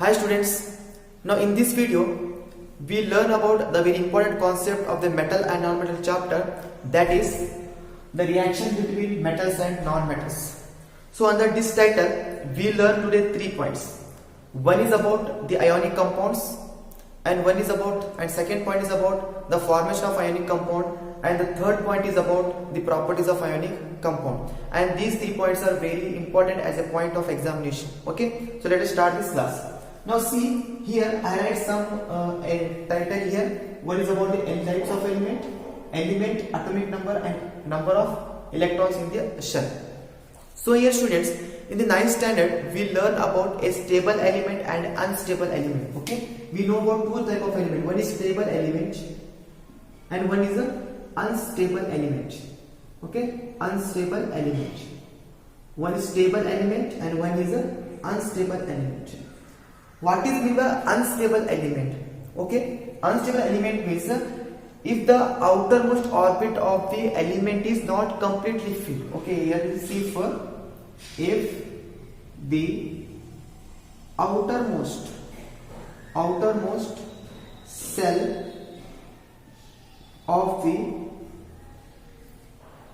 Hi students, now in this video we learn about the very important concept of the metal and non-metal chapter, that is the reaction between metals and non-metals. So under this title we learn today 3 points. One is about the ionic compounds and second point is about the formation of ionic compound, and the third point is about the properties of ionic compound, and these 3 points are very important as a point of examination. Okay, so let us start this class. Now see here, I write some title here. One is about the n types of element, atomic number and number of electrons in the shell. So here students, in the 9th standard we learn about a stable element and unstable element. Okay, we know about two type of element. One is stable element and one is a unstable element. Okay, unstable element. One is stable element and one is a unstable element. What is mean by unstable element? Okay, unstable element means if the outermost orbit of the element is not completely filled. Okay, here you see for if the outermost cell of the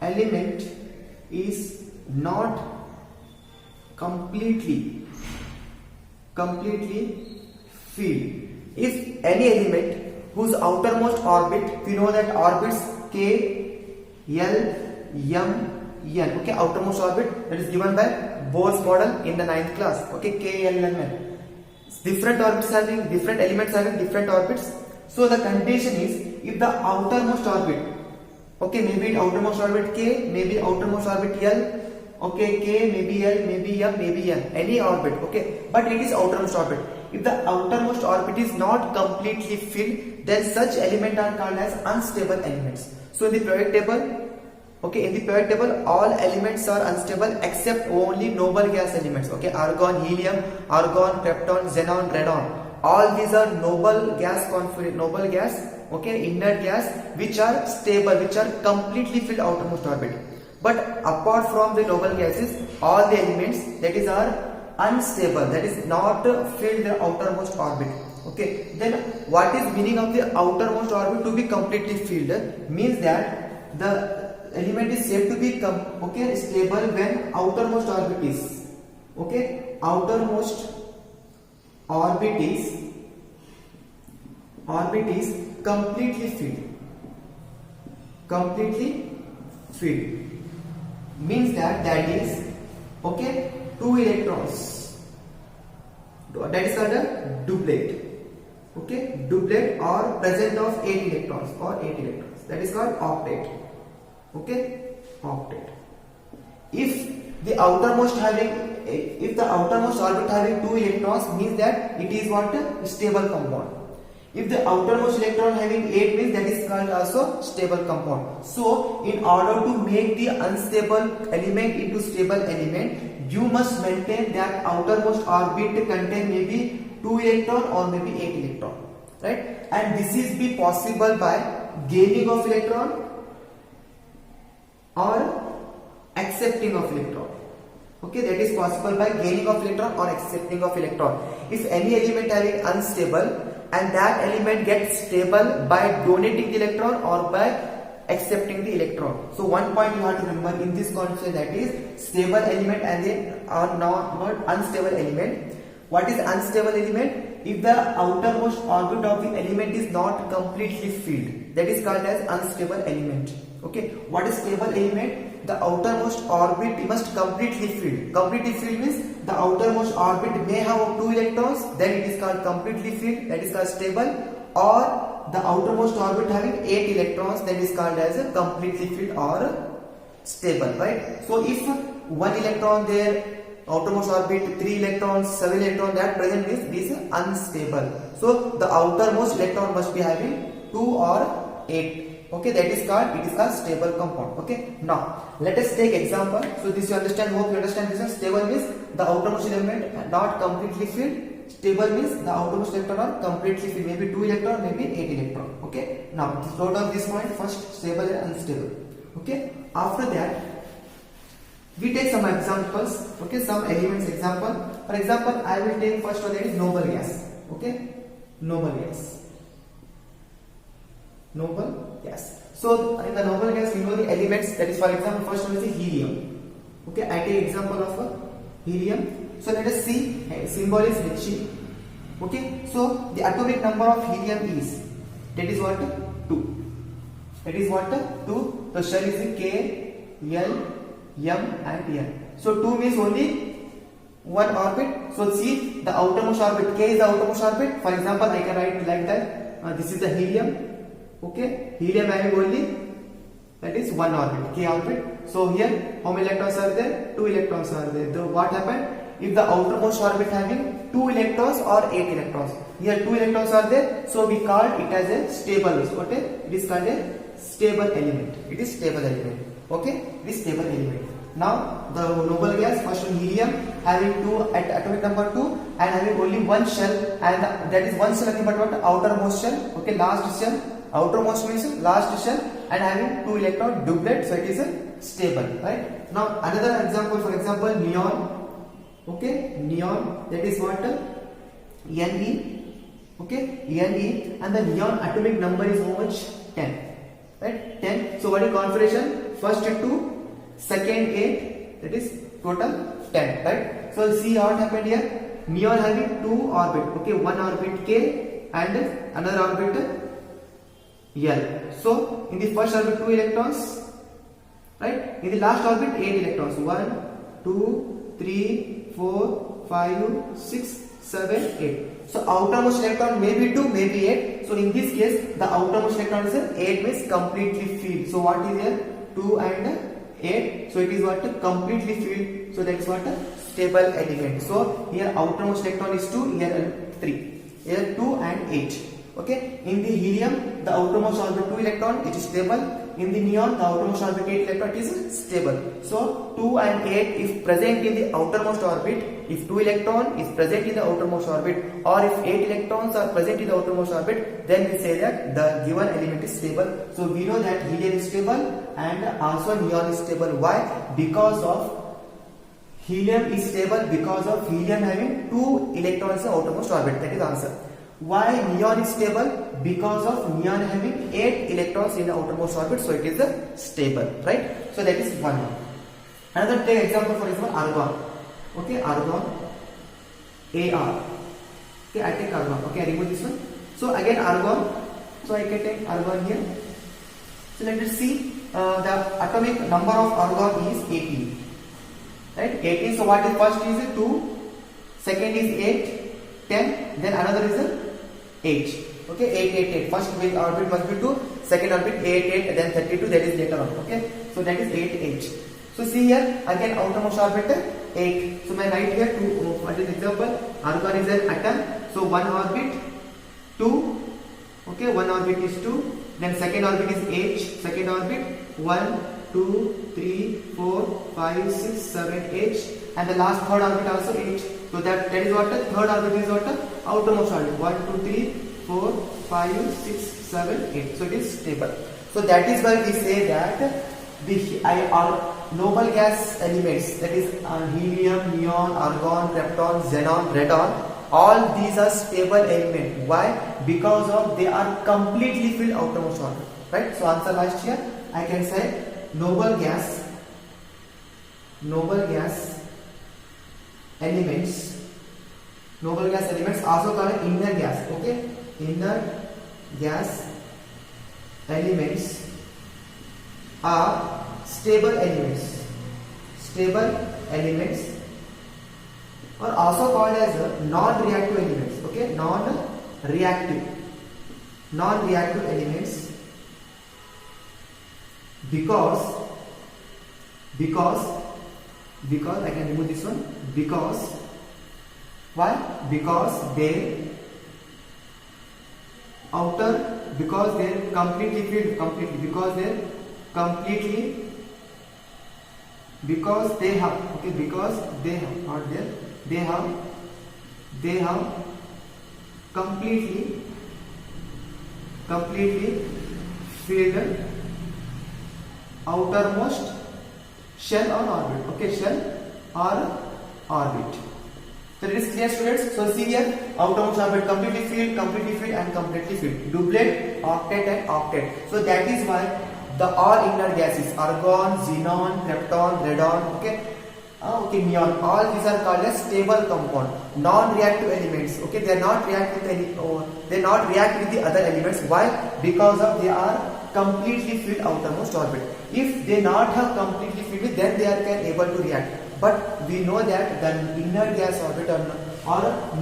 element is not completely filled. If any element whose outermost orbit, we know that orbits K, L, M, N. Okay, outermost orbit that is given by Bohr's model in the 9th class. Okay, K, L, M, N. Different orbits having different elements having different orbits. So the condition is if the outermost orbit, okay, maybe outermost orbit K, maybe outermost orbit L. Okay, K, maybe L, maybe M, maybe N, any orbit. Okay, but it is outermost orbit. If the outermost orbit is not completely filled, then such elements are called as unstable elements. So in the periodic table, okay, in the periodic table all elements are unstable except only noble gas elements. Okay, argon, helium, argon, krypton, xenon, radon. All these are noble gas, okay, inert gas, which are stable, which are completely filled outermost orbit. But apart from the noble gases, all the elements that is are unstable, that is not filled the outermost orbit. Okay, then what is meaning of the outermost orbit to be completely filled? Means that the element is said to be stable when outermost orbit is, okay, outermost orbit is completely filled. Means that is, okay, 2 electrons, that is called a doublet. Okay, doublet or present of 8 electrons, that is called octet. Okay, octet. If the outermost orbit having 2 electrons, means that it is what? A stable compound. If the outermost electron having 8, means that is called also stable compound. So in order to make the unstable element into stable element, you must maintain that outermost orbit contain maybe 2 electron or maybe 8 electron, right? And this is be possible by gaining of electron or accepting of electron. Okay, that is possible by gaining of electron or accepting of electron. If any element having unstable and that element gets stable by donating the electron or by accepting the electron. So one point you have to remember in this concept, that is stable element and then not unstable element. What is unstable element? If the outermost orbit of the element is not completely filled, that is called as unstable element. Okay, what is stable element? The outermost orbit must completely filled. Completely filled means the outermost orbit may have 2 electrons, then it is called completely filled, that is called stable, or the outermost orbit having 8 electrons, that is called as a completely filled or stable, right? So if 1 electron there, outermost orbit 3 electrons, 7 electrons, that present means this is unstable. So the outermost electron must be having 2 or 8. Okay, that is called stable compound. Okay, now let us take example. So this you understand, hope you understand this one. Stable means the outermost element not completely filled. Stable means the outermost electron are completely filled, maybe 2 electron, maybe 8 electron. Okay, now wrote down this point first, stable and unstable. Okay, after that we take some examples. Okay, some elements example. For example, I will take first one, that is noble gas. Okay, noble gas. Noble gas. So in the noble gas, we know the elements. That is, for example, first one is the helium. Okay, I take example of helium. So let us see. Symbol is He. Okay, so the atomic number of helium is, that is what, 2. That is what, 2. The shell is the K, L, M and N. So 2 means only one orbit. So see the outermost orbit. K is the outermost orbit. For example, I can write like that. This is the helium. Okay, helium having only, that is one orbit, K orbit. So here how many electrons are there? 2 electrons are there. So what happened? If the outermost orbit having 2 electrons or 8 electrons, here 2 electrons are there, so we call it as a stable. Okay, it is called a stable element. It is stable element. Okay, it is stable element. Now the noble gas, first one helium, having 2 at atomic number 2 and having only one shell, and that is one shell, nothing but what, outermost shell. Okay, last shell. Outermost means last shell, and having 2 electron doublet, so it is a stable, right? Now another example, for example, neon. Okay, neon, that is what, Ne. Okay, Ne, and the neon atomic number is how much? 10, right? 10. So what is configuration? First 2, second 8, that is total 10, right? So see what happened here. Neon having 2 orbit. Okay, one orbit K and another orbit L. So in the first orbit 2 electrons, right? In the last orbit 8 electrons. 1, 2, 3, 4, 5, 6, 7, 8. So outermost electron may be 2, may be 8. So in this case, the outermost electron is 8 means completely filled. So what is here? 2 and 8. So it is what? Completely filled. So that is what? Stable element. So here outermost electron is 2, here 3. Here 2 and 8. Okay. In the helium, the outermost orbit 2 electron, it is stable. In the neon, the outermost orbit 8 electron is stable. So 2 and 8 if present in the outermost orbit, if 2 electron is present in the outermost orbit, or if 8 electrons are present in the outermost orbit, then we say that the given element is stable. So we know that helium is stable and also neon is stable. Why? Because of helium is stable because of helium having 2 electrons in the outermost orbit. That is answer. Why neon is stable? Because of neon having 8 electrons in the outermost orbit, so it is stable, right? So that is one. Another take example, for example, argon. Okay, argon, Ar. Okay, I take argon. Okay, I remove this one. So again argon. So I can take argon here. So let us see. The atomic number of argon is 18. Right? 18. So what is first is 2, second is 8, 10. Then another is 8. Okay, 8, 8, 8. First orbit must be 2, second orbit 8, 8, then 32. That is later on. Okay, so that is 8, 8. So see here again outermost orbit 8. So my right here 2. What is example? Argon is an atom. So one orbit 2. Okay, one orbit is 2. Then second orbit is H. Second orbit 1, 2, 3, 4, 5, 6, 7, 8. And the last third orbit also 8. So that is what? Third orbit is what? Outermost orbit. 1, 2, 3, 4, 5, 6, 7, 8. So it is stable. So that is why we say that the noble gas elements, that is helium, neon, argon, krypton, xenon, radon, all these are stable elements. Why? Because of they are completely filled outermost orbit. Right? So answer last here I can say noble gas elements also called inner gas. Okay, inner gas elements are stable elements or also called as non-reactive elements. Okay, non-reactive elements because I can remove this one. Because why? Because they completely filled because they have completely filled outermost shell or orbit. Okay, shell or orbit. So it is clear, students. So see here, outermost orbit completely filled, and completely filled. Doublet, octet, and octet. So that is why the all inner gases, argon, xenon, krypton, radon, neon, all these are called as stable compound, non-reactive elements. Okay, they are not react with any, they not react with the other elements. Why? Because of they are completely filled outermost orbit. If they not have completely filled, then they are can able to react. But we know that the inner gas orbit or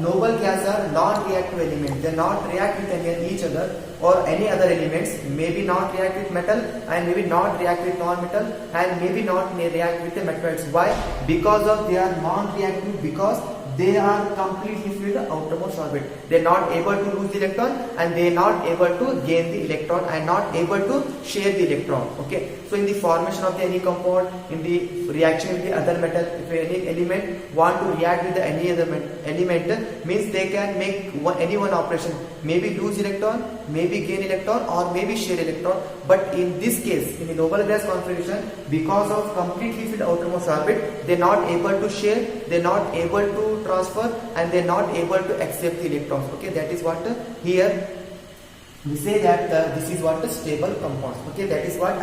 noble gas are non-reactive elements. They not react with any each other or any other elements. Maybe not react with metal, and maybe not react with non-metal, and maybe not react with the metals. Why? Because of they are non-reactive, because they are completely filled the outermost orbit. They are not able to lose the electron, and they are not able to gain the electron, and not able to share the electron. Okay. So in the formation of the any compound, in the reaction with the other metal, if any element want to react with the any other element, means they can make any one operation. Maybe lose electron, maybe gain electron, or maybe share electron. But in this case, in the noble gas configuration, because of completely filled outermost orbit, they are not able to share, they are not able to transfer, and they are not able to accept the electrons. Okay, that is what here we say that this is what the stable compounds. Okay, that is what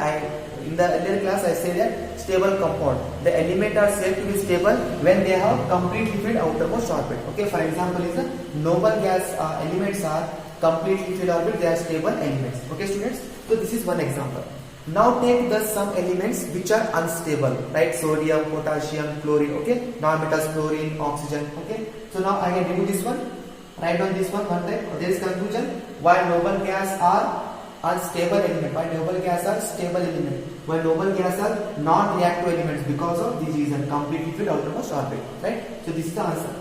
in the earlier class I say that stable compound, the element are said to be stable when they have completely filled outermost orbit. Okay, for example, is the noble gas elements are completely filled orbit, they are stable elements. Okay, students. So this is one example. Now take the some elements which are unstable, right? Sodium, potassium, chlorine. Okay, non-metals, chlorine, oxygen. Okay, so now I can remove this one. Write down this one time. There is conclusion. Why noble gas are unstable element? Why noble gas are stable element? Why noble gas are non-reactive elements? Because of this reason, completely filled outermost orbit. Right? So this is the answer.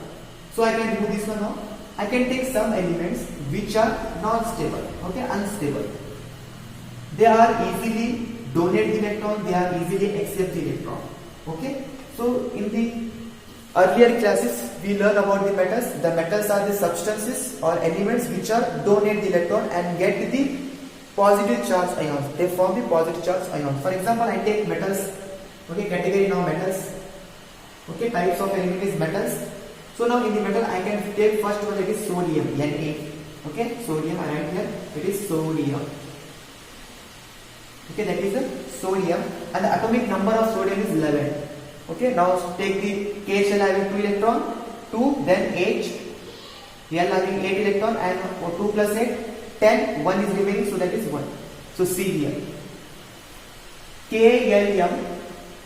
So I can remove this one now. I can take some elements which are non-stable. Okay, unstable. They are easily donate the electron. They are easily accept the electron. Okay. So in the earlier classes, we learn about the metals. The metals are the substances or elements which are donate the electron and get the positive charge ions. They form the positive charge ions. For example, I take metals. Okay, category now metals. Okay, types of element is metals. So now in the metal, I can take first one, that is sodium, Na. Okay, sodium I write here. It is sodium. Okay, that is the sodium, and the atomic number of sodium is 11. Okay, now take the K shell having 2 electron, 2, then H, L having 8 electron, and 2 plus 8, 10, 1 is remaining, so that is 1. So see here, KLM,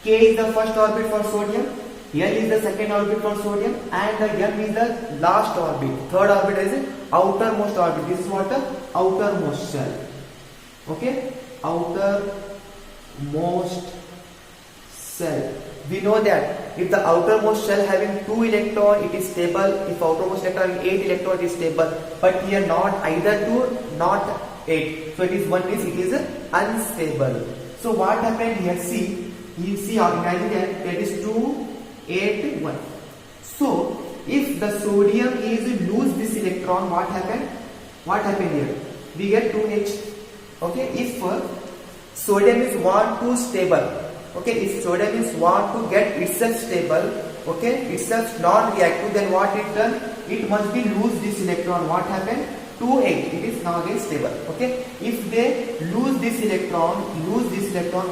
K is the first orbit for sodium, L is the second orbit for sodium, and the M is the last orbit. Third orbit is the outermost orbit. This is what the outermost shell. Okay, outermost shell. We know that if the outermost shell having 2 electron, it is stable. If outermost electron having 8 electron, it is stable. But here not either 2, not 8. So it is 1 means it is unstable. So what happened here? See, you see, imagine that there is 2, 8, 1. So if the sodium is lose this electron, what happened? What happened here? We get 2H. Okay, if sodium is want to stable. Okay, if sodium is want to get itself stable, okay, itself non-reactive, then what it done? It must be lose this electron. What happened? 2H. It is now again stable. Okay, if they lose this electron,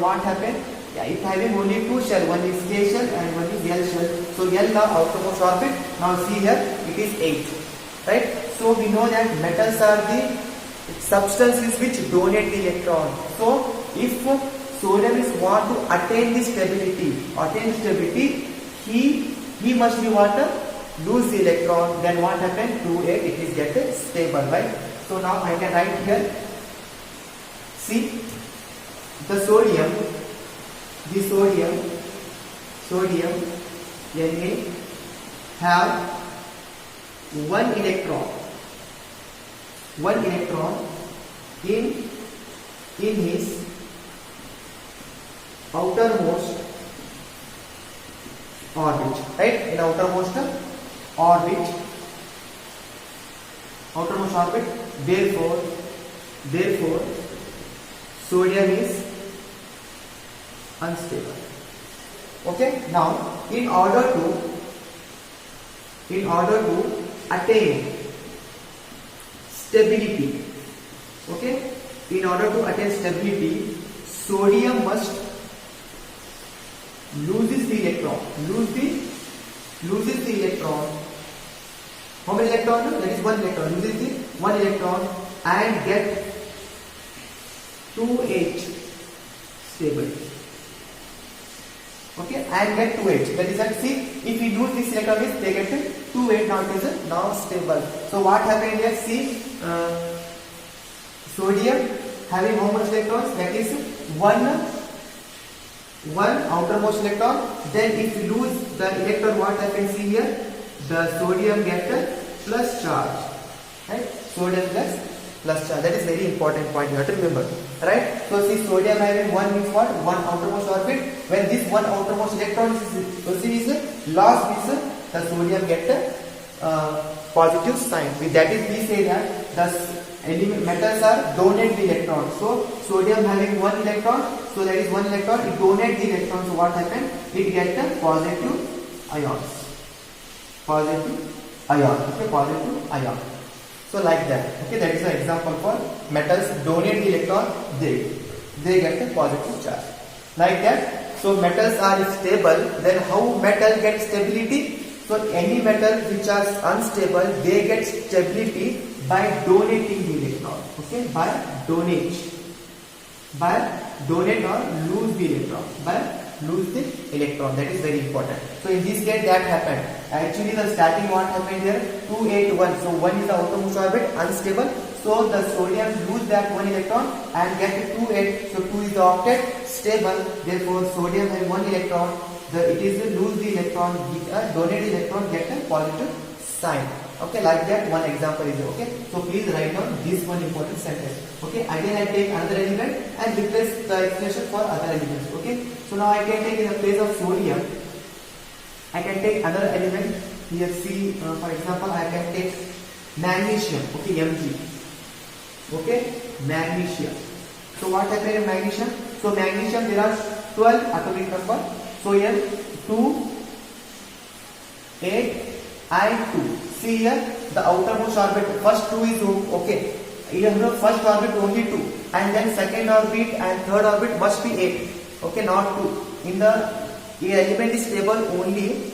what happened? Yeah, it having only 2 shell. One is K shell and one is L shell. So L now outermost orbit. Now see here, it is 8. Right? So we know that metals are the substances which donate the electron. So if sodium is want to attain the stability, he must be what? Lose the electron. Then what happened? 2A, it is get stable, right? So now I can write here. See, the sodium Na have one electron in his outermost orbit, right? In outermost orbit. Therefore, sodium is unstable. Okay. Now, in order to in order to attain stability, okay, in order to attain stability, sodium must loses the electron. Loses the electron. How many electrons? That is one electron. Loses the one electron and get 2H stable. Okay, and get 2H. That is that. See, if we lose this electron, means they get 2H. Now it is now stable. So what happened here? See, sodium having how much electrons? That is one outermost electron. Then if you lose the electron, what happens? See here, the sodium gets a plus charge, right? Sodium plus charge. That is very important point you have to remember, right? So see, sodium having one means what? One outermost orbit. When this one outermost electron is lost, means the sodium gets a positive sign. With that is we say that the metals are donate the electron. So sodium having one electron, so that is one electron, it donate the electron. So what happens? It gets a positive ions. Positive ion. Okay, positive ion. So like that. Okay, that is an example for metals donate the electron, they get a positive charge. Like that. So metals are stable. Then how metal gets stability? So any metal which are unstable, they get stability by donating the electron. Okay, by donate or lose the electron. By lose the electron. That is very important. So in this case that happened. Actually the starting what happened here? 2, 8, 1. So 1 is the outermost orbit, unstable. So the sodium lose that one electron and get 2, 8. So 2 is the octet, stable. Therefore sodium has one electron. It is lose the electron, donate the electron, get a positive sign. Okay, like that one example is okay. So please write down this one important sentence. Okay, again I take another element and replace the expression for other elements. Okay, so now I can take in the place of sodium, I can take another element here. See, for example, I can take magnesium. Okay, Mg. Okay, magnesium. So what happened in magnesium? So magnesium there are 12 atomic number. So here 2, 8 and 2. See here the outermost orbit, first 2 is okay. Here the first orbit only 2 and then second orbit and third orbit must be 8. Okay, not 2. In the element is stable only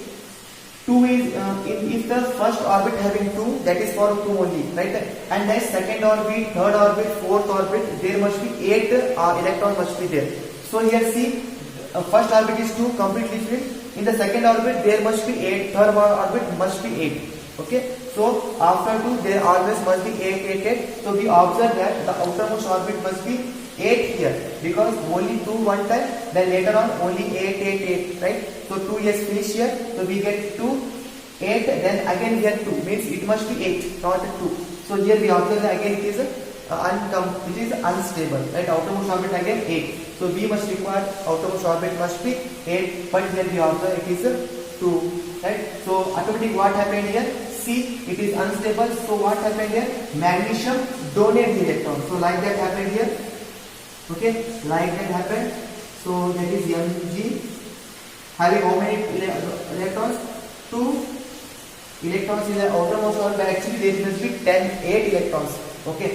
2 is if the first orbit having 2, that is for 2 only, right? And then second orbit, third orbit, fourth orbit, there must be 8 electron must be there. So here see, first orbit is 2, completely filled. In the second orbit there must be 8, third orbit must be 8. Okay, so after 2 there always must be 8, 8, 8. So we observe that the outermost orbit must be 8 here, because only 2 one time, then later on only 8, 8, 8, right? So 2 is finished here, so we get 2, 8, then again here 2, means it must be 8, not 2. So here we observe that again it is unstable, right? Outermost orbit again 8. So we must require outermost orbit must be 8, but here we observe it is 2, right? So automatically what happened here? See, it is unstable. So what happened here? Magnesium donate the electron. So like that happened here. Okay, like that happened. So that is Mg having how many electrons? 2 electrons in the outermost orbit. Actually there must be 8 electrons. Okay,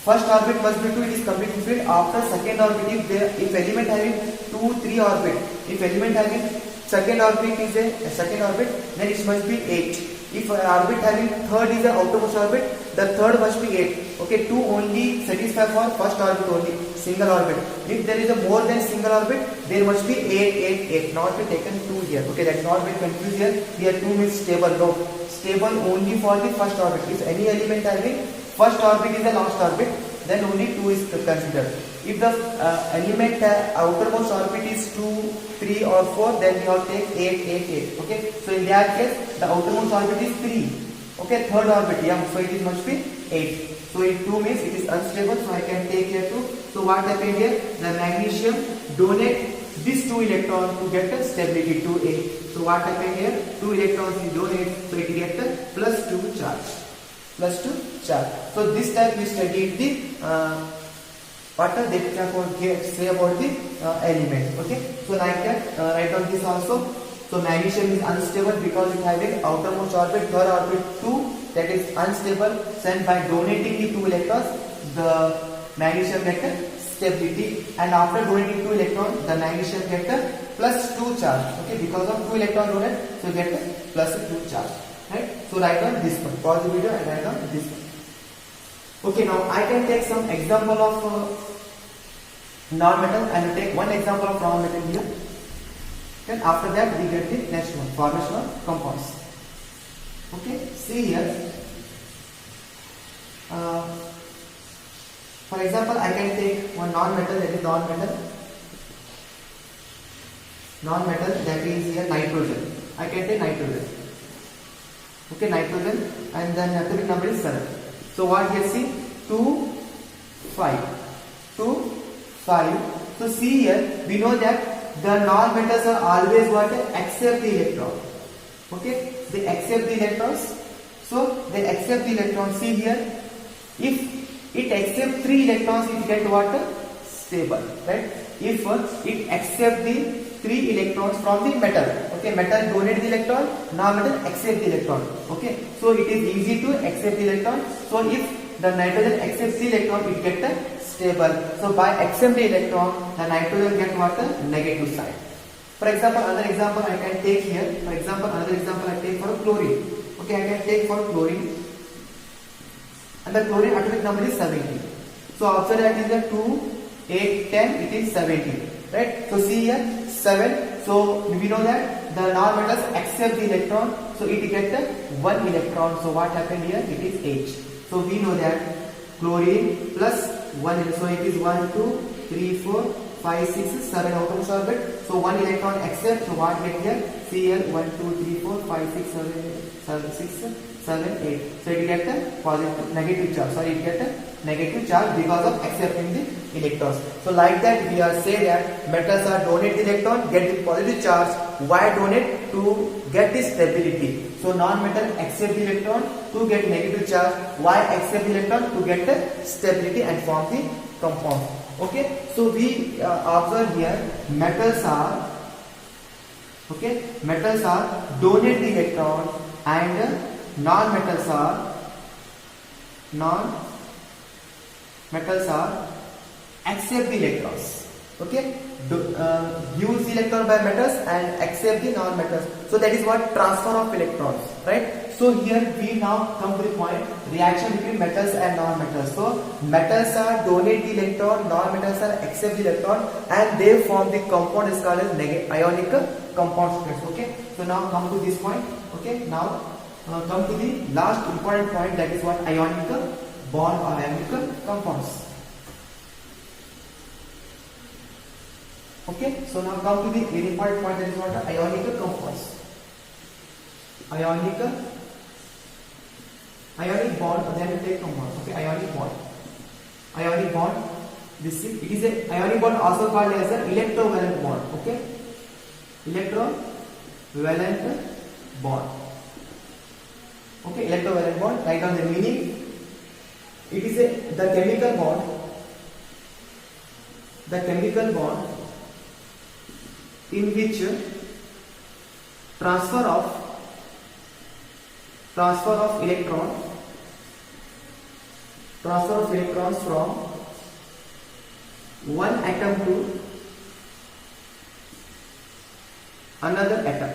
first orbit must be 2, it is completely filled. After second orbit, if element having 2, 3 orbit, if element having second orbit is a second orbit, then it must be 8. If orbit having third is the outermost orbit, the third must be 8. Okay, 2 only satisfy for first orbit only, single orbit. If there is a more than single orbit, there must be 8, 8, 8. Not be taken 2 here. Okay, that is not very confused here. Here 2 means stable. No, stable only for the first orbit. If any element having first orbit is the last orbit, then only 2 is considered. If the element outermost orbit is 2, 3 or 4, then we have to take 8, 8, 8. Okay, so in that case the outermost orbit is 3. Okay, third orbit, yeah, so it must be 8. So in 2 means it is unstable, so I can take here 2. So what happened here? The magnesium donate this 2 electrons to get the stability 2A. So what happened here? 2 electrons is donate, so it gets the plus 2 charge. Plus 2 charge. So this time we studied the what they say about the element. Okay, so like that, write down this also. So magnesium is unstable because it having outermost orbit, third orbit 2, that is unstable. Then by donating the 2 electrons, the magnesium get stability, and after donating 2 electrons, the magnesium get plus 2 charge. Okay, because of 2 electron donate, so get plus 2 charge. Right? So write down this one. Pause the video and write down this one. Okay, now I can take some example of non-metal, and take one example of non-metal here. Then after that we get the next one, formation of compounds. Okay, see here. For example, I can take one non-metal, that is non-metal that is here nitrogen. I can take nitrogen. Okay, nitrogen, and then atomic number is 7. So what here, see, 2, 5. So see here, we know that the non-metals are always what? Accept the electron. Okay, they accept the electrons. So they accept the electrons. See here, if it accepts 3 electrons, it get what? Stable, right? If it accept the 3 electrons from the metal. Okay, metal donate the electron, non-metal accept the electron. Okay, so it is easy to accept the electron. So if the nitrogen accepts the electron, it get stable. So by accept the electron, the nitrogen get what? Negative side. For example, another example I can take here. For example, another example I take for chlorine. Okay, I can take for chlorine, and the chlorine atomic number is 17. So observe that is the 2, 8, 10. It is 17. Right? So see here, 7. So we know that the non-metals accept the electron. So it gets 1 electron. So what happened here? It is H. So we know that chlorine plus 1, so it is 1, 2, 3, 4, 5, 6, 7 outermost orbit. So 1 electron accept. So what get here? See here, 1, 2, 3, 4, 5, 6, 7, 8. So it get a positive, negative charge. Sorry, it get a negative charge because of accepting the electrons. So like that we are say that metals are donate the electron, get the positive charge. Why donate? To get the stability. So non-metal accept the electron to get negative charge. Why accept the electron? To get the stability and form the compound. Okay, so we observe here metals are donate the electron, and non-metals are accept the electrons. Okay, use the electron by metals and accept the non-metals. So that is what transfer of electrons, right? So here we now come to the point, reaction between metals and non-metals. So metals are donate the electron, non-metals are accept the electron, and they form the compound is called as ionic compound stress. Okay, so now come to this point. Okay, now come to the last important point, that is what? Ionic bond or ionic compounds. Okay, so now come to the very important point, that is what? Ionic compounds. Ionic bond, then we take compounds. Okay, ionic bond. This is, it is a ionic bond, also called as an electrovalent bond. Okay, electrovalent bond. Okay, electrovalent bond. Write down the meaning. It is the chemical bond in which transfer of electrons from one atom to another atom.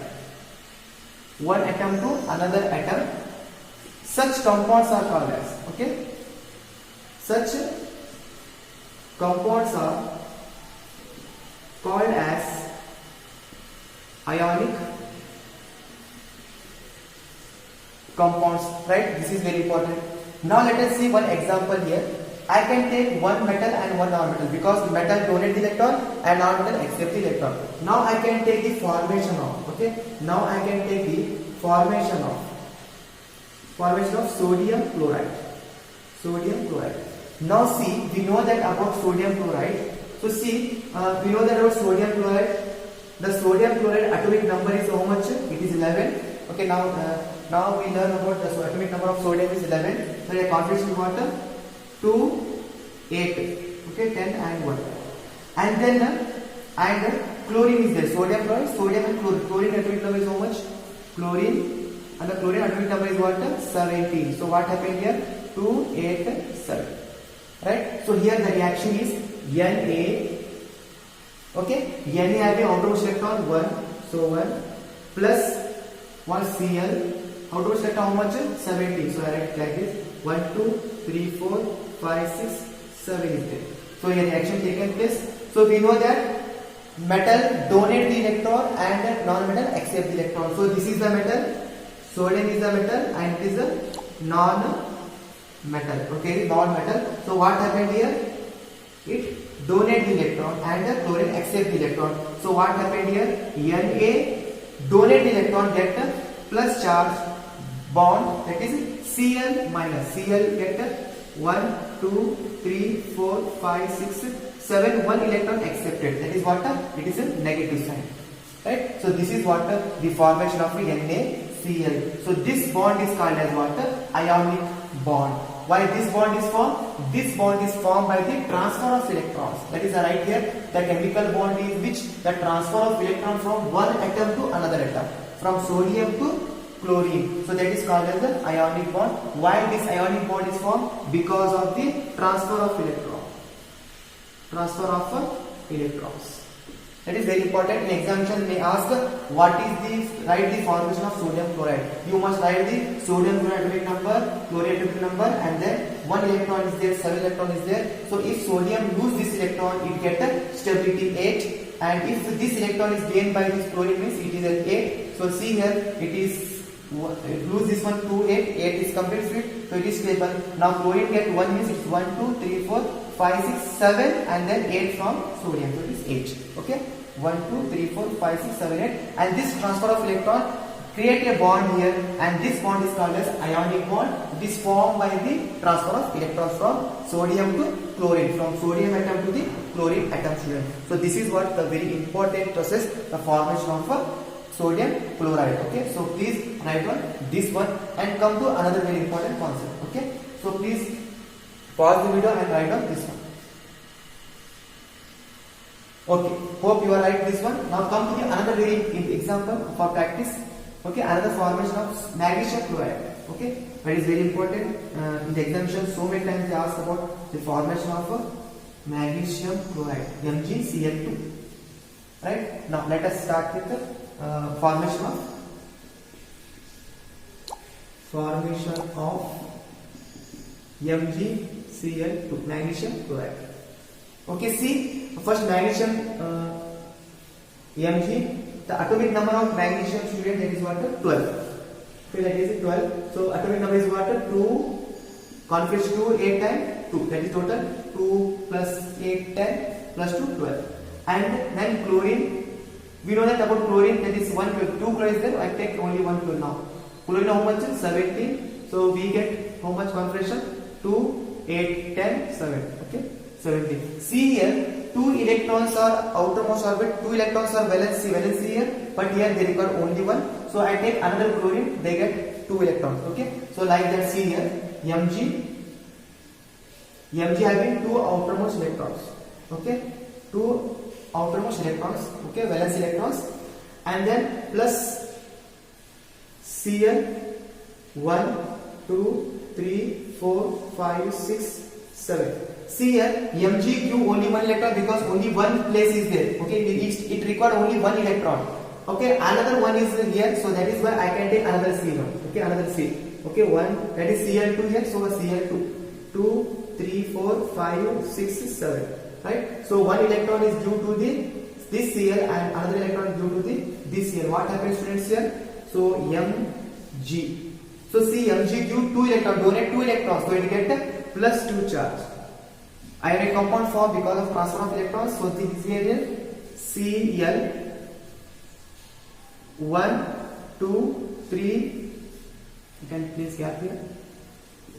One atom to another atom. Such compounds are called as, okay? Such compounds are called as ionic compounds, right? This is very important. Now let us see one example here. I can take one metal and one non-metal, because metal donate the electron and non-metal accept the electron. Now I can take the formation of, okay? Now I can take the formation of sodium chloride. Now see, we know that about sodium chloride. So see, we know that about sodium chloride. The sodium chloride atomic number is how much? It is 11. Okay, now we learn about the atomic number of sodium is 11. So the concentration is what? 2, 8. Okay, 10 and 1. And then chlorine is there. Sodium chloride, sodium and chlorine. Chlorine atomic number is how much? Chlorine, and the chlorine atomic number is what? 17. So what happened here? 287. Right? So here the reaction is Na. Okay, Na having outermost electron 1. So 1 plus 1 Cl. Outermost electron how much? 17. So I write like this: 1, 2, 3, 4, 5, 6, 7 is there. So here reaction taken place. So we know that metal donate the electron and non-metal accept the electron. So this is the metal, sodium is the metal, and it is a non-metal. Okay, non-metal. So what happened here? It donate the electron and the chlorine accept the electron. So what happened here? Na donate the electron, get a plus charge bond, that is Cl minus. Cl get a 1, 2, 3, 4, 5, 6, 7, 1 electron accepted. That is what? It is a negative sign. Right? So this is what? The formation of NaCl. So this bond is called as what? Ionic bond. Why this bond is formed? This bond is formed by the transfer of electrons. That is right here. The chemical bond is which? The transfer of electron from one atom to another atom. From sodium to chlorine. So that is called as the ionic bond. Why this ionic bond is formed? Because of the transfer of electron. Transfer of electrons. That is very important. In examination may ask what is the write the formation of sodium chloride. You must write the sodium chloride atomic number, chloride atomic number, and then 1 electron is there, 7 electron is there. So if sodium lose this electron, it get a stability 8, and if this electron is gained by this chlorine means it is at 8. So see here it is lose this one 2, 8, 8 is complete sweet, so it is stable. Now chlorine get 1 means it's 1, 2, 3, 4, 5, 6, 7, and then 8 from sodium, so it is 8. Okay, 1, 2, 3, 4, 5, 6, 7, 8, and this transfer of electron create a bond here, and this bond is called as ionic bond. It is formed by the transfer of electrons from sodium to chlorine, from sodium atom to the chlorine atom student. So this is what the very important process, the formation of sodium chloride. Okay, so please write on this one and come to another very important concept. Okay, so please pause the video and write down this one. Okay, hope you are right this one. Now come to the another very example for practice. Okay, another formation of magnesium chloride. Okay, that is very important. In the examination, so many times they ask about the formation of magnesium chloride, MgCl2. Right? Now let us start with the formation of MgCl2, magnesium chloride. Okay, see, first magnesium Mg, the atomic number of magnesium student, that is what? 12. Okay, that is 12. So atomic number is what? 2, conflicts 2, 8 times 2, that is total 2 plus 8, 10 plus 2, 12. And then chlorine, we know that about chlorine, that is 1, 12, 2 chlorine is there, I take only 1 chlorine now. Chlorine how much? 17. So we get how much configuration? 2, 8, 10, 7. Okay, 17. See here, 2 electrons are outermost orbit, 2 electrons are valence here, but here they require only 1. So I take another chlorine, they get 2 electrons. Okay, so like that, see here, Mg having 2 outermost electrons. Okay, 2 outermost electrons, okay, valence electrons, and then plus Cl 1, 2, 3, 4, 5, 6, 7. See here, Mg give only 1 electron because only one place is there. Okay, it required only 1 electron. Okay, another one is here, so that is why I can take another C1. Okay, another C. Okay, 1, that is Cl2 here, so Cl2. 2, 3, 4, 5, 6, 7. Right? So 1 electron is due to this Cl and another electron is due to this Cl. What happens, students, here? So Mg. So see, Mg give 2 electrons, donate 2 electrons, so it get plus 2 charge. Ionic compound formed because of transfer of electrons. So this is here Cl 1, 2, 3. You can please gap here.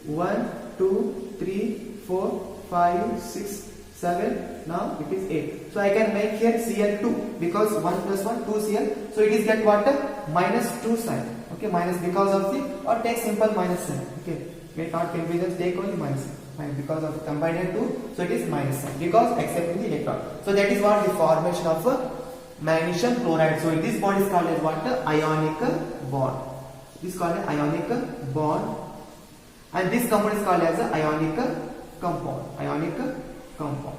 1, 2, 3, 4, 5, 6, 7. Now it is 8. So I can make here Cl2 because 1 plus 1, 2 Cl. So it is get what? Minus 2 sign. Okay, minus because of the, or take simple minus sign. Okay, get not confusion, take only minus sign. Because of combined 2, so it is minus sign because accepting the electron. So that is what the formation of magnesium chloride. So this bond is called as what? Ionic bond. This is called an ionic bond, and this compound is called as a ionic compound. Ionic compound.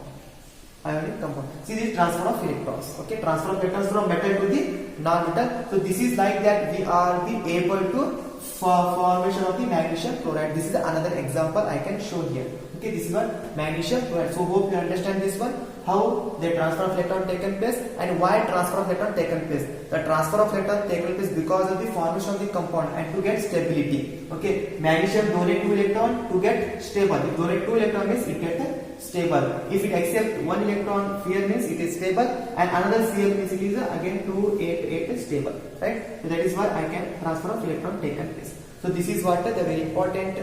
Ionic compound. See this transfer of electrons. Okay, transfer of electrons from metal to the non-metal. So this is like that we are able to formation of the magnesium chloride. This is another example I can show here. Okay, this is what magnesium chloride. So hope you understand this one. How the transfer of electron taken place and why transfer of electron taken place. The transfer of electron taken place because of the formation of the compound and to get stability. Okay, magnesium donate 2 electron to get stable. If donate 2 electron means it gets stable. If it accept 1 electron here means it is stable, and another Cl means it is again 2 8 stable. Right? So that is why I can transfer of electron taken place. So this is what the very important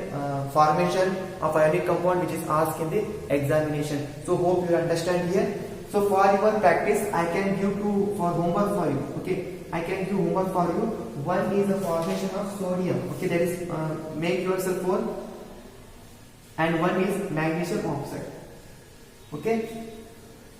formation of ionic compound which is asked in the examination. So hope you understand here. So for your practice, I can give two for homework for you. Okay, I can give homework for you. One is the formation of sodium. Okay, that is make yourself one, and one is magnesium oxide. Okay,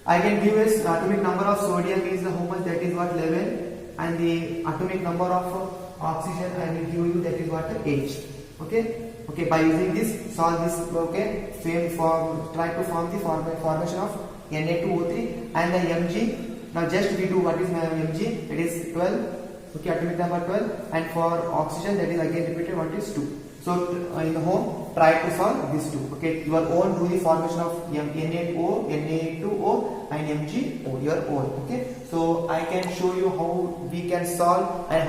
I can give us atomic number of sodium is how much, that is what 11, and the atomic number of oxygen I will give you, that is what H. Okay, okay, by using this solve this. Okay, try to form the formation of Na2O3 and the Mg. Now just we do what is Mg, that is 12. Okay, atomic number 12, and for oxygen that is again repeated, what is 2. So in the home try to solve these two. Okay, your own do the formation of Na2O, Na2O and MgO, your own. Okay, so I can show you how we can solve and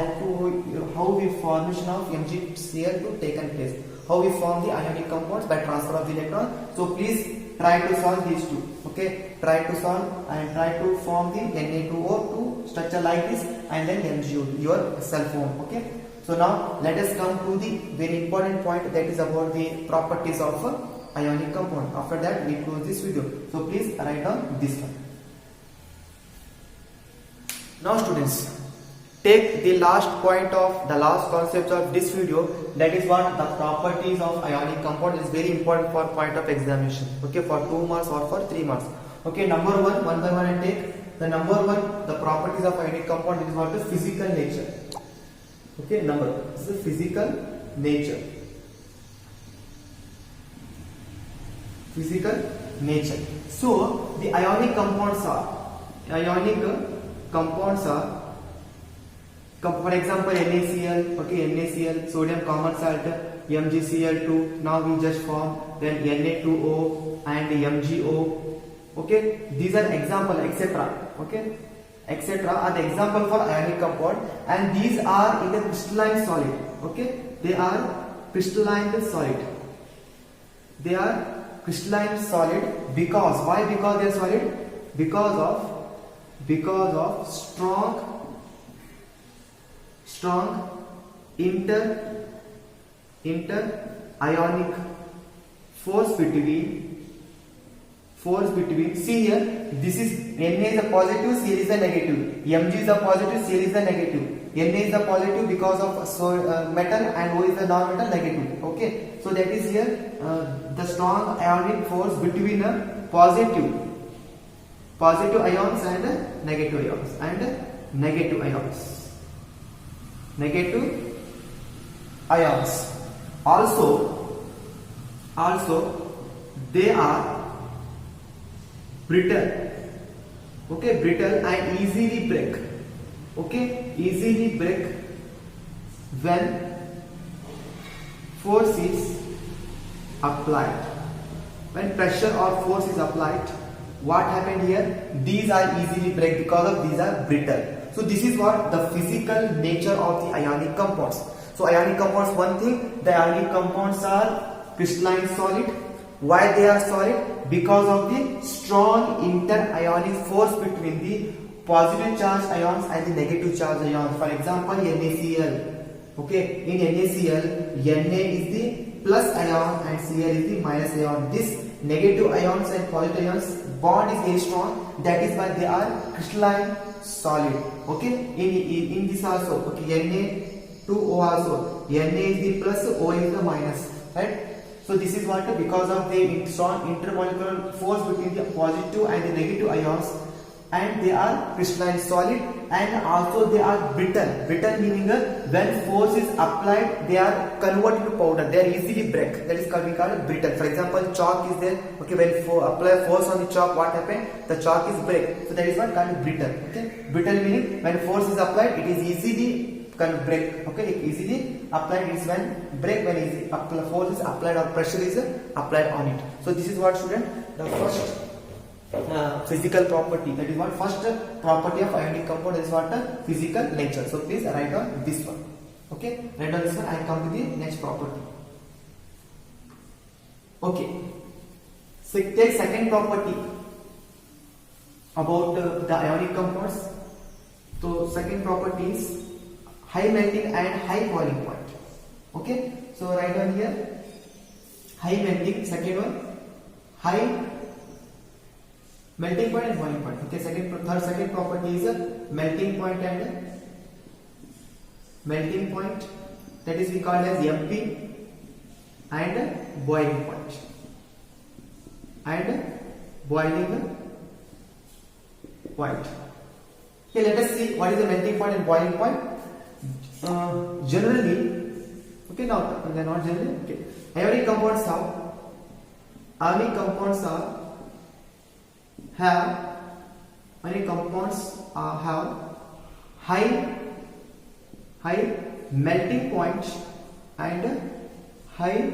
how we formation of MgCl2 taken place, how we form the ionic compounds by transfer of the electron. So please try to solve these two. Okay, try to solve and try to form the Na2O2 structure like this, and then MgO, your cell phone. Okay, so now let us come to the very important point, that is about the properties of ionic compound. After that we close this video. So please write down this one. Now students, take the last point of the last concept of this video, that is what the properties of ionic compound is very important for point of examination. Okay, for 2 marks or for 3 marks. Okay, number one by one I take. The number one, the properties of ionic compound is what the physical nature. Okay, number one is the physical nature. Physical nature. So the ionic compounds are for example NaCl. Okay, NaCl, sodium common salt, MgCl2. Now we just form then Na2O and MgO. Okay, these are example, etc. Okay, etc. are the example for ionic compound, and these are in the crystalline solid. Okay, they are crystalline solid. They are crystalline solid because why? Because they are solid because of strong inter ionic force between, see here, this is Na is a positive, Cl is a negative, Mg is a positive, Cl is a negative, Na is a positive because of metal, and O is a non-metal negative. Okay, so that is here the strong ionic force between a positive ions and negative ions. Also they are brittle. Okay, brittle and easily break. Okay, easily break when force is applied. When pressure or force is applied, what happened here? These are easily break because of these are brittle. So this is what the physical nature of the ionic compounds. So ionic compounds, one thing, the ionic compounds are crystalline solid. Why they are solid? Because of the strong inter-ionic force between the positive charged ions and the negative charged ions. For example, NaCl. Okay, in NaCl, Na is the plus ion and Cl is the minus ion. This negative ions and positive ions bond is very strong. That is why they are crystalline solid. Okay, in this also. Okay, Na2O also. Na is the plus, O is the minus. Right. So this is what, because of the strong intermolecular force between the positive and the negative ions, and they are crystalline solid, and also they are brittle. Brittle meaning when force is applied, they are converted to powder. They are easily break. That is called, we call it brittle. For example, chalk is there. Okay, when apply force on the chalk, what happen? The chalk is break. So that is what called brittle. Okay, brittle meaning when force is applied, it is easily can break. Okay, easily applied is when break, when easy force is applied or pressure is applied on it. So this is what, student, the first physical property. That is what first property of ionic compound is what physical nature. So please write on this one. Okay, write on this one. I come to the next property. Okay, so take second property about the ionic compounds. So second property is high melting and high boiling point. Okay, so write down here high melting. Second one, high melting point and boiling point. Okay, second property is melting point and melting point. That is we call as MP, and boiling point and boiling point. Okay, let us see what is the melting point and boiling point. Generally, okay, now they are not generally. Okay, ionic compounds have high melting point and high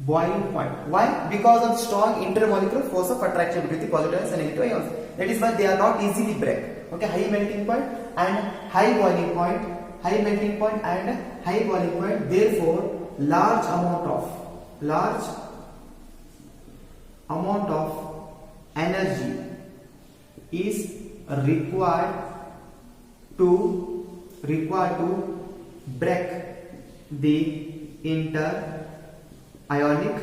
boiling point. Why? Because of strong intermolecular force of attraction between the positive ions and negative ions. That is why they are not easily break. Okay, high melting point and high boiling point, high melting point and high boiling point. Therefore, large amount of energy is required to break the inter-ionic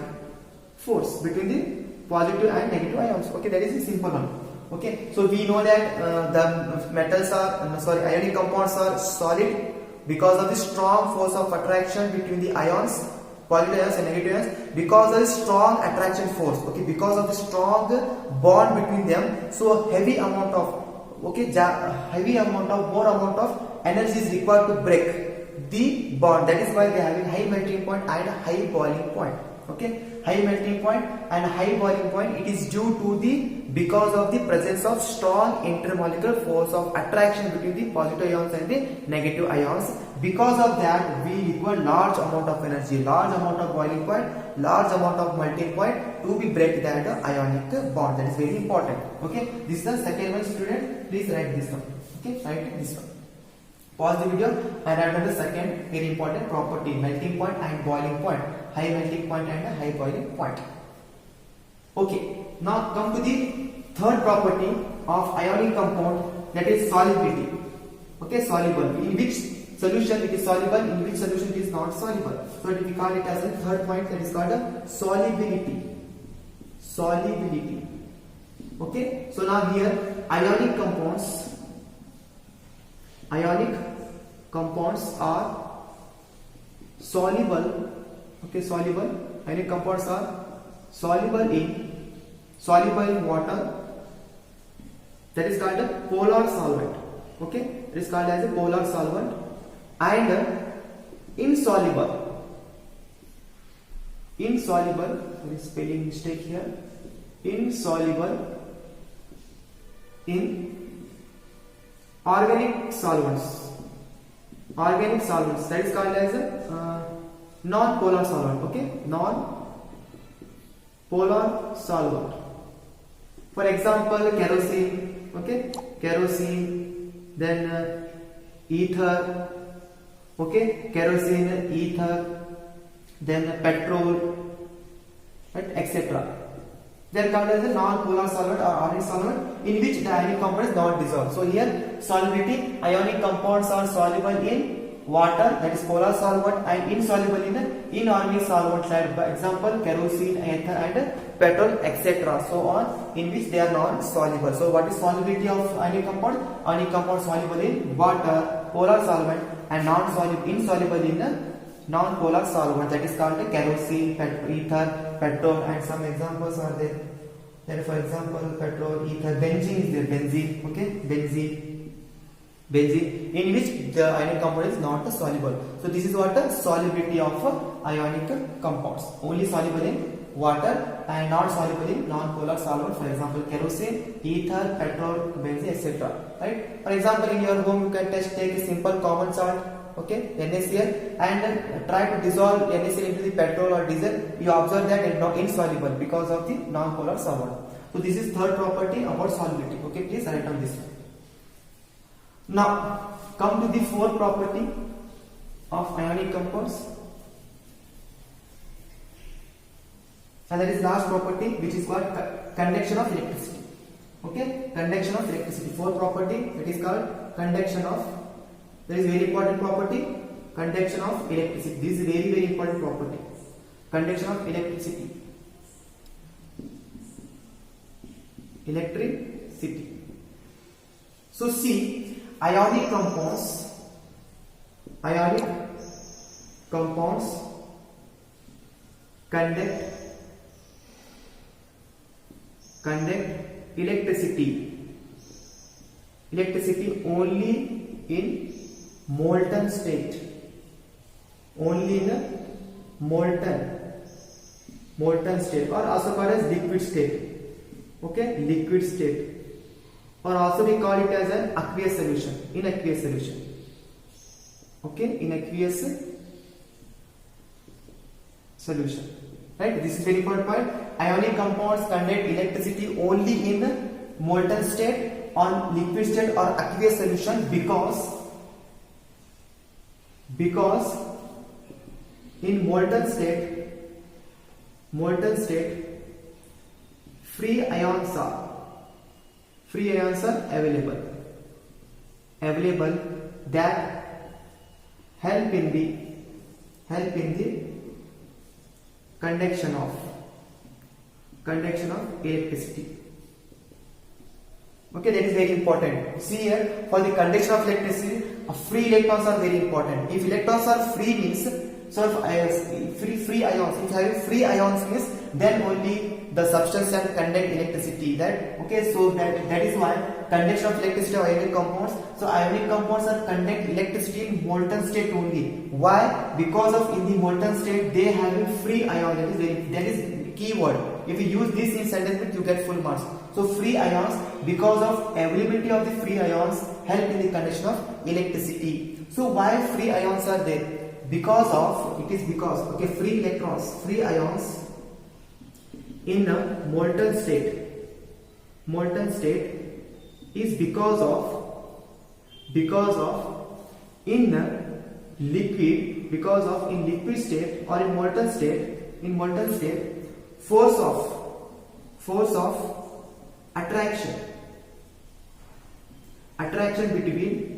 force between the positive and negative ions. Okay, that is a simple one. Okay, so we know that the metals are ionic compounds are solid because of the strong force of attraction between the ions, positive ions and negative ions, because of the strong attraction force. Okay, because of the strong bond between them, so heavy amount of more amount of energy is required to break the bond. That is why they are having high melting point and high boiling point. Okay, high melting point and high boiling point, it is due to because of the presence of strong intermolecular force of attraction between the positive ions and the negative ions. Because of that, we require large amount of energy, large amount of boiling point, large amount of melting point to be break that ionic bond. That is very important. Okay, this is the second one, student. Please write this one. Okay, write this one. Pause the video and write down the second very important property, melting point and boiling point, high melting point and high boiling point. Okay, now come to the third property of ionic compound, that is solubility. Okay, soluble. In which solution it is soluble, in which solution it is not soluble. So we call it as a third point, that is called a solubility. Solubility. Okay, so now here ionic compounds are soluble. Okay, soluble. Ionic compounds are soluble in water. That is called a polar solvent. Okay, it is called as a polar solvent. And insoluble. There is spelling mistake here. Insoluble in organic solvents. That is called as a non-polar solvent. Okay, non-polar solvent. For example, kerosene. Okay, kerosene, then ether. Okay, kerosene, ether, then petrol, right, etc. They are called as a non-polar solvent or organic solvent in which the ionic compound is not dissolved. So here solubility, ionic compounds are soluble in water, that is polar solvent, and insoluble in inorganic solvent, like by example kerosene, ether and petrol, etc. so on, in which they are non-soluble. So what is solubility of ionic compound? Ionic compound soluble in water, polar solvent, and insoluble in non-polar solvent, that is called kerosene, ether, petrol, and some examples are there. Then for example, petrol, ether, benzene is there, benzene, okay, benzene, in which the ionic compound is not soluble. So this is what the solubility of ionic compounds, only soluble in water and not soluble in non-polar solvent. For example, kerosene, ether, petrol, benzene, etc. Right? For example, in your home you can take a simple common salt, okay, NaCl, and try to dissolve NaCl into the petrol or diesel. You observe that it is not insoluble because of the non-polar solvent. So this is third property about solubility. Okay, please write down this one. Now come to the fourth property of ionic compounds, and that is last property, which is called conduction of electricity. Okay, conduction of electricity. Fourth property, that is called conduction of. That is very important property, conduction of electricity. This is very important property, conduction of electricity. Electricity. So see, ionic compounds conduct electricity only in molten state, only in a molten state, or also called as liquid state. Okay, liquid state, or also we call it as an aqueous solution, in aqueous solution. Okay, in aqueous solution. Right, this is very important point. Ionic compounds conduct electricity only in molten state, on liquid state or aqueous solution, because in molten state free ions are available that help in the conduction of electricity. Okay, that is very important. See here, for the conduction of electricity, free electrons are very important. If electrons are free means, so free ions. If having free ions means, then only the substance can conduct electricity. That okay, so that is why conduction of electricity of ionic compounds. So ionic compounds are conduct electricity in molten state only. Why? Because of in the molten state they have free ion. That is key word. If you use this in sentence, you get full marks. So free ions, because of availability of the free ions, help in the conduction of electricity. So why free ions are there? Because okay, free electrons, free ions in a molten state is because of in liquid state or in molten state force of attraction between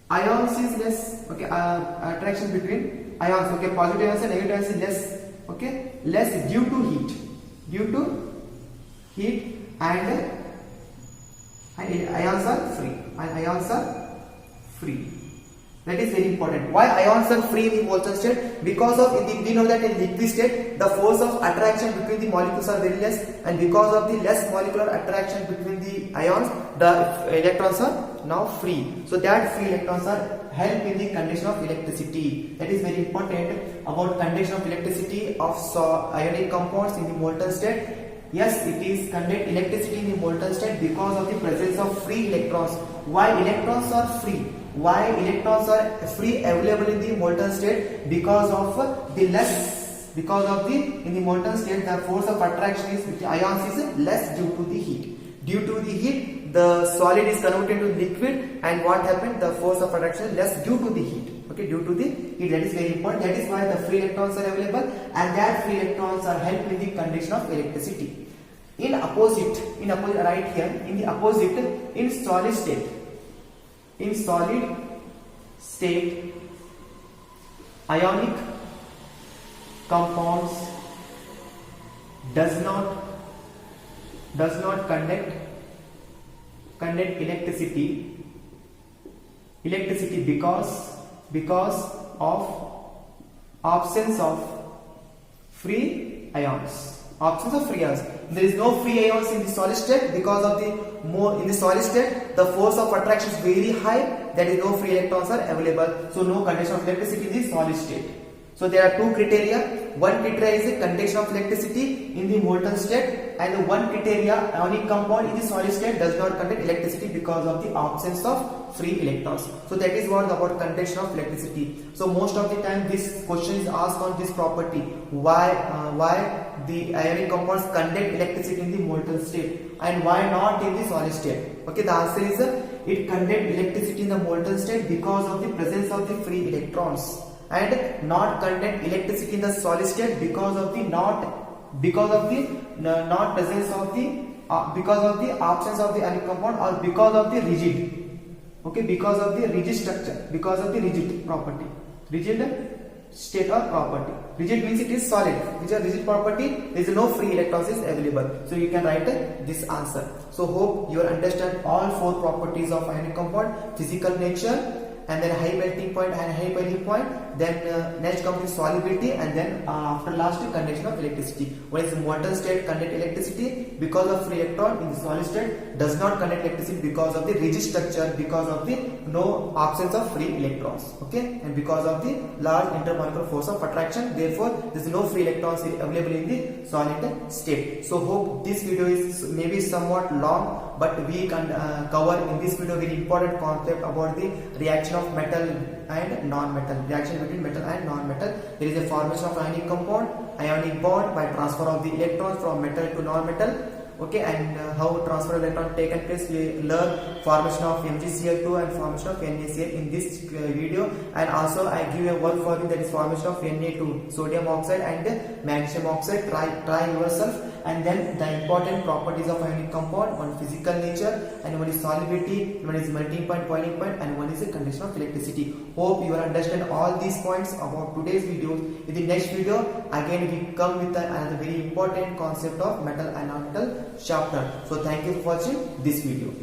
ions is less. Okay, attraction between ions, okay, positive ions and negative ions is less. Okay, less due to heat and ions are free. That is very important. Why ions are free in the molten state? Because of we know that in liquid state the force of attraction between the molecules are very less, and because of the less molecular attraction between the ions, the electrons are now free. So that free electrons are help in the conduction of electricity. That is very important about conduction of electricity of ionic compounds in the molten state. Yes, it is conduct electricity in the molten state because of the presence of free electrons. Why electrons are free? Why electrons are free available in the molten state? Because of the in the molten state the force of attraction is with the ions is less due to the heat. Due to the heat, the solid is converted into liquid, and what happened? The force of attraction is less due to the heat. Okay, due to the heat. That is very important. That is why the free electrons are available, and that free electrons are helped in the conduction of electricity. In opposite right here, in the opposite, in solid state ionic compounds does not conduct electricity because of absence of free ions. Options of free ions. There is no free ions in the solid state because of in the solid state the force of attraction is very high. That is, no free electrons are available. So no conduction of electricity in the solid state. So there are two criteria. One criteria is the conduction of electricity in the molten state, and one criteria, ionic compound in the solid state does not conduct electricity because of the absence of free electrons. So that is what about conduction of electricity. So most of the time this question is asked on this property. Why the ionic compounds conduct electricity in the molten state and why not in the solid state? Okay, the answer is it conduct electricity in the molten state because of the presence of the free electrons, and not conduct electricity in the solid state because of the not presence of the because of the absence of the ionic compound, or because of the rigid, okay, because of the rigid structure, because of the rigid property, rigid state or property. Rigid means it is solid. Which is rigid property, there is no free electrons is available. So you can write this answer. So hope you understand all four properties of ionic compound: physical nature, and then high melting point and high boiling point. Then next comes the solubility, and then after last conduction of electricity. When it's molten state conduct electricity because of free electron, in the solid state does not conduct electricity because of the rigid structure, because of the no absence of free electrons, okay, and because of the large intermolecular force of attraction. Therefore there is no free electrons available in the solid state. So hope this video is maybe somewhat long, but we can cover in this video very important concept about the reaction of metal and non-metal, reaction between metal and non-metal. There is a formation of ionic compound, ionic bond by transfer of the electrons from metal to non-metal, okay, and how transfer of electron taken place. We learn formation of MgCl2 and formation of NaCl in this video, and also I give a work for you, that is formation of Na2, sodium oxide and magnesium oxide. Try yourself. And then the important properties of ionic compound: one physical nature, and one is solubility, one is melting point, boiling point, and one is the conduction of electricity. Hope you will understand all these points about today's video. In the next video again we come with another very important concept of metal and non-metal chapter. So thank you for watching this video.